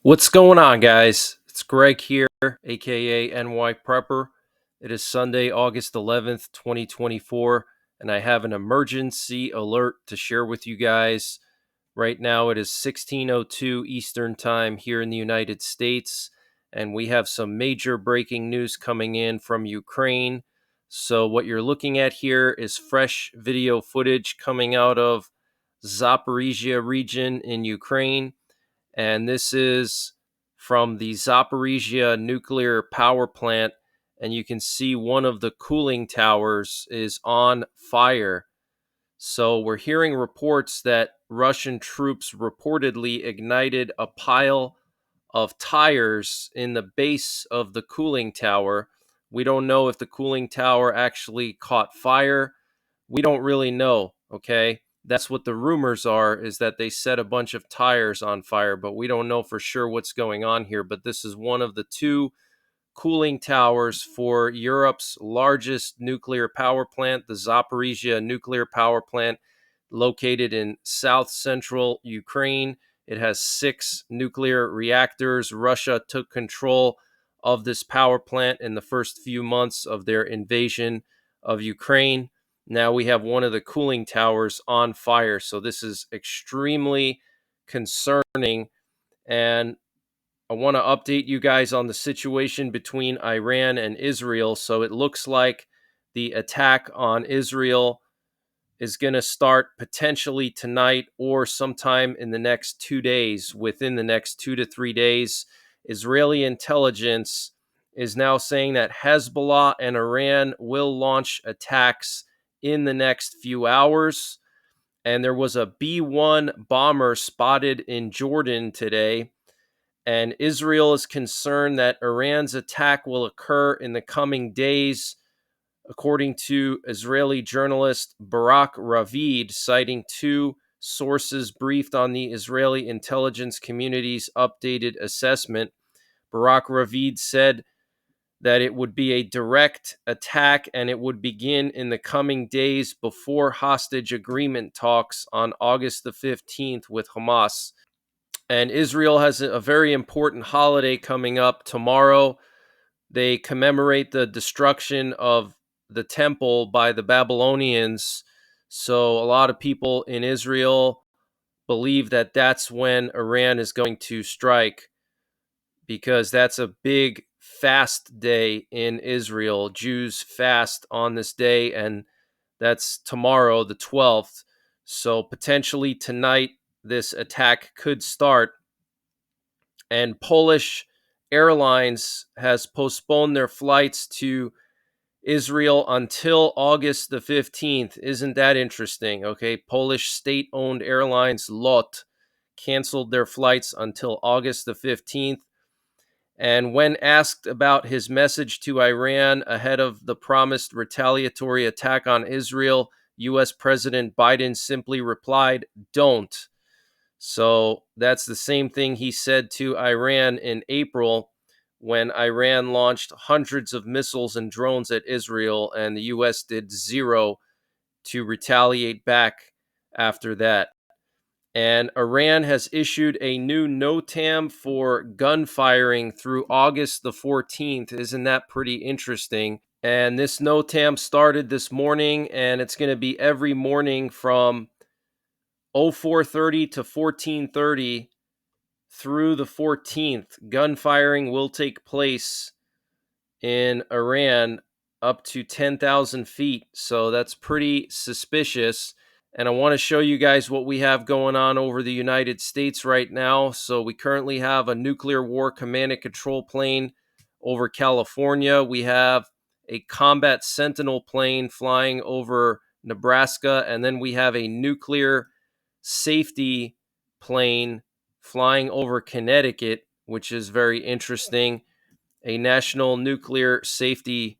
What's going on, guys? It's Greg here, aka NYPrepper. It is Sunday, August 11th, 2024, and I have an emergency alert to share with you guys. Right now, it is 16:02 Eastern Time here in the United States, and we have some major breaking news coming in from Ukraine. So, what you're looking at here is fresh video footage coming out of Zaporizhia region in Ukraine, and this is from the Zaporizhia nuclear power plant, and you can see one of the cooling towers is on fire. So we're hearing reports that Russian troops reportedly ignited a pile of tires in the base of the cooling tower. We don't know if the cooling tower actually caught fire. We don't really know, okay? That's what the rumors are, is that they set a bunch of tires on fire, but we don't know for sure what's going on here. But this is one of the two cooling towers for Europe's largest nuclear power plant, the Zaporizhia nuclear power plant, located in south central Ukraine. It has 6 nuclear reactors. Russia took control of this power plant in the first few months of their invasion of Ukraine. Now we have one of the cooling towers on fire. So this is extremely concerning. And I want to update you guys on the situation between Iran and Israel. So it looks like the attack on Israel is going to start potentially tonight or sometime in the next 2 days. Within the next 2 to 3 days, Israeli intelligence is now saying that Hezbollah and Iran will launch attacks in the next few hours. And there was a B-1 bomber spotted in Jordan today. And Israel is concerned that Iran's attack will occur in the coming days, according to Israeli journalist Barak Ravid, citing 2 sources briefed on the Israeli intelligence community's updated assessment. Barak Ravid said that it would be a direct attack and it would begin in the coming days before hostage agreement talks on August the 15th with Hamas. And Israel has a very important holiday coming up tomorrow. They commemorate the destruction of the temple by the Babylonians. So a lot of people in Israel believe that that's when Iran is going to strike, because that's a big fast day in Israel. Jews fast on this day, and that's tomorrow, the 12th. So potentially tonight, this attack could start. And Polish Airlines has postponed their flights to Israel until August the 15th. Isn't that interesting? Okay, Polish state-owned airlines LOT canceled their flights until August the 15th. And when asked about his message to Iran ahead of the promised retaliatory attack on Israel, US President Biden simply replied, "Don't." So that's the same thing he said to Iran in April, when Iran launched hundreds of missiles and drones at Israel, and the US did zero to retaliate back after that. And Iran has issued a new NOTAM for gun firing through August the 14th. Isn't that pretty interesting? And this NOTAM started this morning, and it's going to be every morning from 04:30 to 14:30 through the 14th. Gunfiring will take place in Iran up to 10,000 feet. So that's pretty suspicious. And I want to show you guys what we have going on over the United States right now. So we currently have a nuclear war command and control plane over California. We have a combat sentinel plane flying over Nebraska. And then we have a nuclear safety plane flying over Connecticut, which is very interesting. A National Nuclear Safety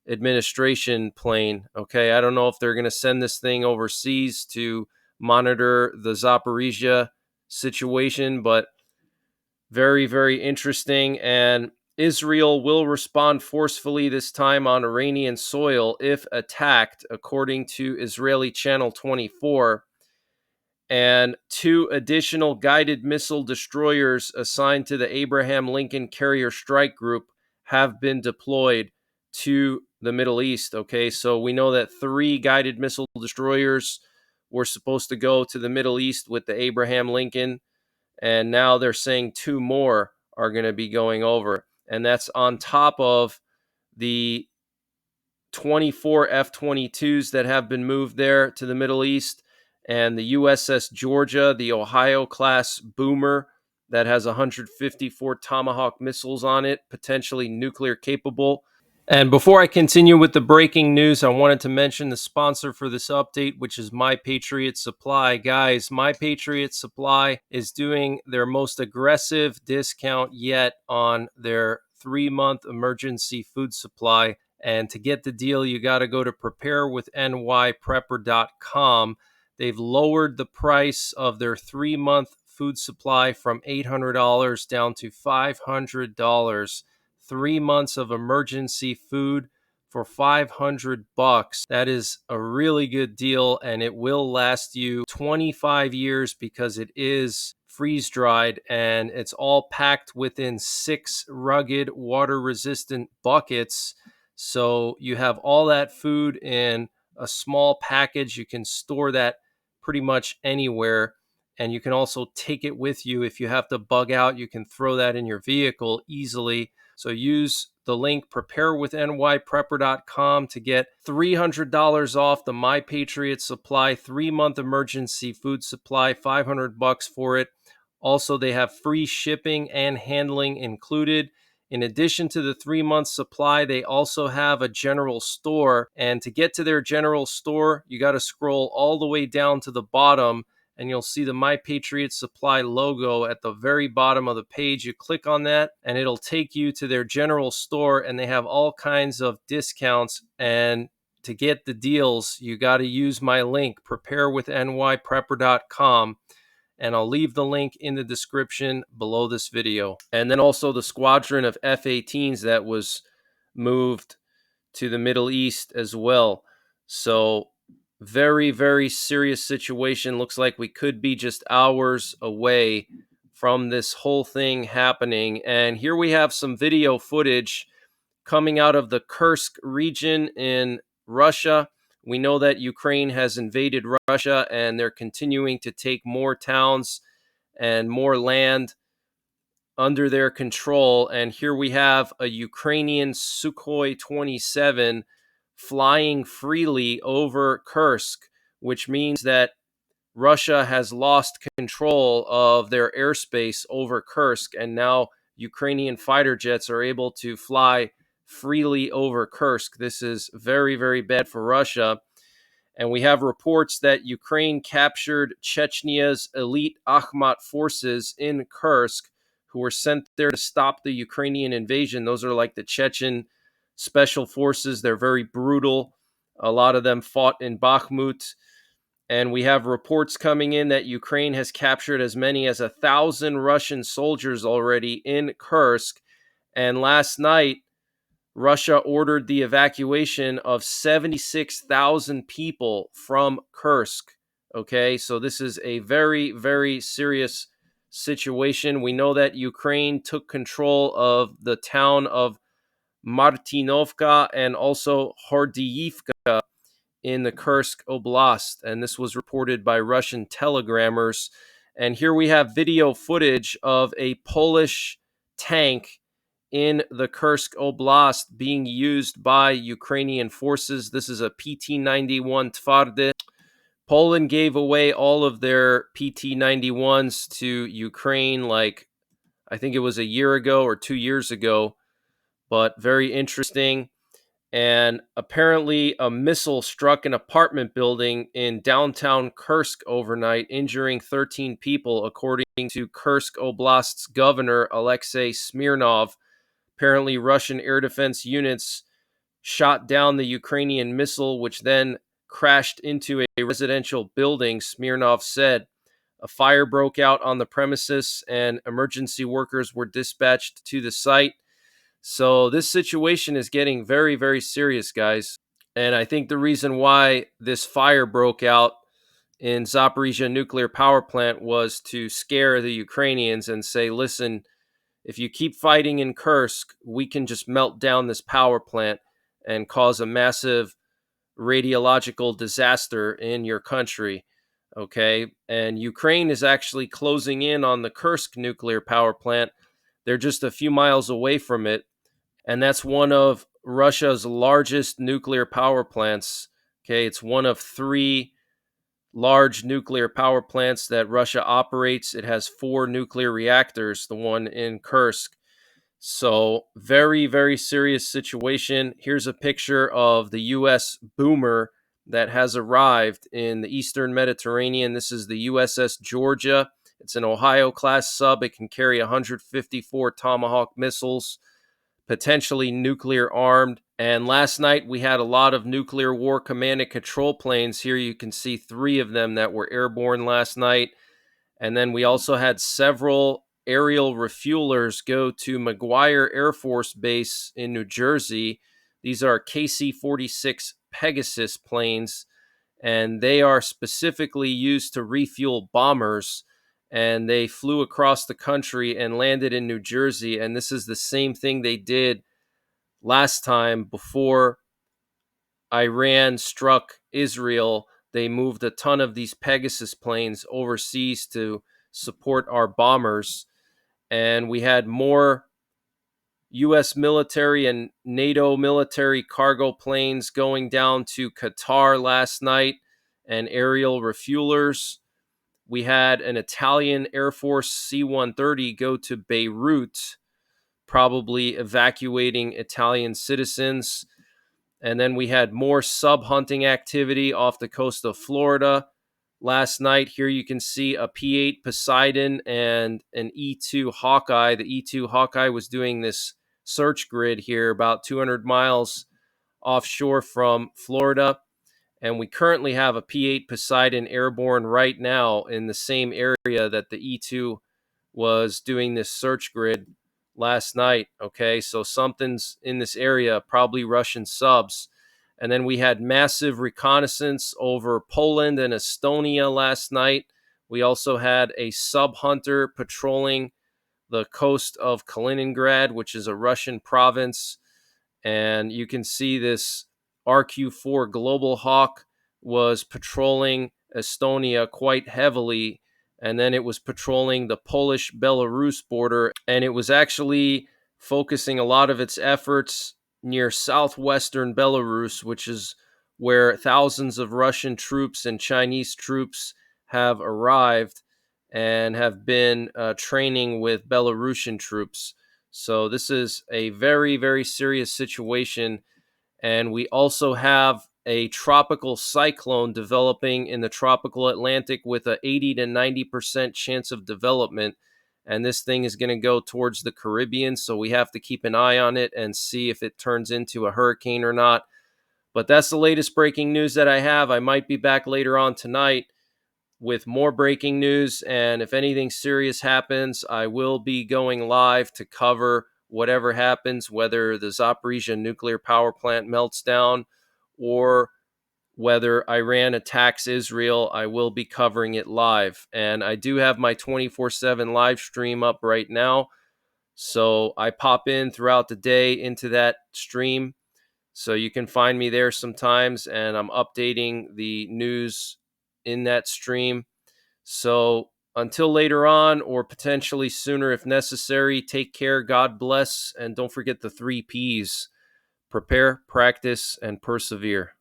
Administration plane. Okay, I don't know if they're going to send this thing overseas to monitor the Zaporizhia situation, but very, very interesting. And Israel will respond forcefully this time on Iranian soil if attacked, according to Israeli Channel 24. and 2 additional guided missile destroyers assigned to the Abraham Lincoln Carrier Strike Group have been deployed to the Middle East. Okay, so we know that 3 guided missile destroyers were supposed to go to the Middle East with the Abraham Lincoln, and now they're saying 2 more are going to be going over. And that's on top of the 24 F-22s that have been moved there to the Middle East, and the USS Georgia, the Ohio-class boomer that has 154 Tomahawk missiles on it, potentially nuclear capable. And before I continue with the breaking news, I wanted to mention the sponsor for this update, which is My Patriot Supply. Guys, My Patriot Supply is doing their most aggressive discount yet on their 3-month emergency food supply. And to get the deal, you got to go to preparewith.nyprepper.com. They've lowered the price of their 3-month food supply from $800 down to $500. 3 months of emergency food for $500. That is a really good deal, and it will last you 25 years because it is freeze dried and it's all packed within 6 rugged water resistant buckets. So you have all that food in a small package. You can store that pretty much anywhere. And you can also take it with you. If you have to bug out, you can throw that in your vehicle easily. So use the link preparewithnyprepper.com to get $300 off the My Patriot Supply 3-month emergency food supply, $500 for it. Also, they have free shipping and handling included. In addition to the 3-month supply, they also have a general store. And to get to their general store, you got to scroll all the way down to the bottom, and you'll see the My Patriot Supply logo at the very bottom of the page. You click on that, and it'll take you to their general store, and they have all kinds of discounts. And to get the deals, you got to use my link, preparewithnyprepper.com. And I'll leave the link in the description below this video. And then also the squadron of F-18s that was moved to the Middle East as well. So very, very serious situation. Looks like we could be just hours away from this whole thing happening. And here we have some video footage coming out of the Kursk region in Russia. We know that Ukraine has invaded Russia and they're continuing to take more towns and more land under their control. And here we have a Ukrainian Sukhoi 27 flying freely over Kursk, which means that Russia has lost control of their airspace over Kursk, and now Ukrainian fighter jets are able to fly freely over Kursk. This is very, very bad for Russia. And we have reports that Ukraine captured Chechny's elite Akhmat forces in Kursk, who were sent there to stop the Ukrainian invasion. Those are like the Chechen special forces. They're very brutal. A lot of them fought in Bakhmut. And we have reports coming in that Ukraine has captured as many as 1,000 Russian soldiers already in Kursk. And last night, Russia ordered the evacuation of 76,000 people from Kursk. Okay, so this is a very, very serious situation. We know that Ukraine took control of the town of Martinovka and also Hordiivka in the Kursk Oblast, and this was reported by Russian telegrammers. And here we have video footage of a Polish tank in the Kursk Oblast being used by Ukrainian forces. This is a PT-91 Tvarde. Poland gave away all of their PT-91s to Ukraine, like I think it was a year ago or 2 years ago, but very interesting. And apparently a missile struck an apartment building in downtown Kursk overnight, injuring 13 people, according to Kursk Oblast's governor, Alexei Smirnov. Apparently, Russian air defense units shot down the Ukrainian missile, which then crashed into a residential building, Smirnov said. A fire broke out on the premises, and emergency workers were dispatched to the site. So this situation is getting very, very serious, guys. And I think the reason why this fire broke out in Zaporizhzhia nuclear power plant was to scare the Ukrainians and say, listen, if you keep fighting in Kursk, we can just melt down this power plant and cause a massive radiological disaster in your country. Okay. And Ukraine is actually closing in on the Kursk nuclear power plant. They're just a few miles away from it. And that's one of Russia's largest nuclear power plants. Okay. It's one of three large nuclear power plants that Russia operates. It has 4 nuclear reactors, the one in Kursk. So, very, very serious situation. Here's a picture of the U.S. boomer that has arrived in the Eastern Mediterranean. This is the USS Georgia. It's an Ohio class sub. It can carry 154 Tomahawk missiles, potentially nuclear armed. And last night we had a lot of nuclear war command and control planes. Here you can see 3 of them that were airborne last night. And then we also had several aerial refuelers go to McGuire Air Force Base in New Jersey. These are KC-46 Pegasus planes, and they are specifically used to refuel bombers. And they flew across the country and landed in New Jersey. And this is the same thing they did last time before Iran struck Israel. They moved a ton of these Pegasus planes overseas to support our bombers. And we had more U.S. military and NATO military cargo planes going down to Qatar last night and aerial refuelers. We had an Italian Air Force C-130 go to Beirut, probably evacuating Italian citizens. And then we had more sub hunting activity off the coast of Florida last night. Here you can see a P-8 Poseidon and an E-2 Hawkeye. The E-2 Hawkeye was doing this search grid here about 200 miles offshore from Florida. And we currently have a P-8 Poseidon airborne right now in the same area that the E-2 was doing this search grid last night. Okay, so something's in this area, probably Russian subs. And then we had massive reconnaissance over Poland and Estonia last night. We also had a sub hunter patrolling the coast of Kaliningrad, which is a Russian province. And you can see this RQ-4 Global Hawk was patrolling Estonia quite heavily, and then it was patrolling the Polish-Belarus border, and it was actually focusing a lot of its efforts near southwestern Belarus, which is where thousands of Russian troops and Chinese troops have arrived and have been training with Belarusian troops. So this is a very, very serious situation. And we also have a tropical cyclone developing in the tropical Atlantic with a 80 to 90% chance of development. And this thing is going to go towards the Caribbean. So we have to keep an eye on it and see if it turns into a hurricane or not. But that's the latest breaking news that I have. I might be back later on tonight with more breaking news, and if anything serious happens, I will be going live to cover whatever happens, whether the Zaporizhzhia nuclear power plant melts down or whether Iran attacks Israel. I will be covering it live, and I do have my 24/7 live stream up right now, so I pop in throughout the day into that stream, so you can find me there sometimes, and I'm updating the news in that stream. So until later on, or potentially sooner if necessary, take care, God bless, and don't forget the 3 Ps: prepare, practice, and persevere.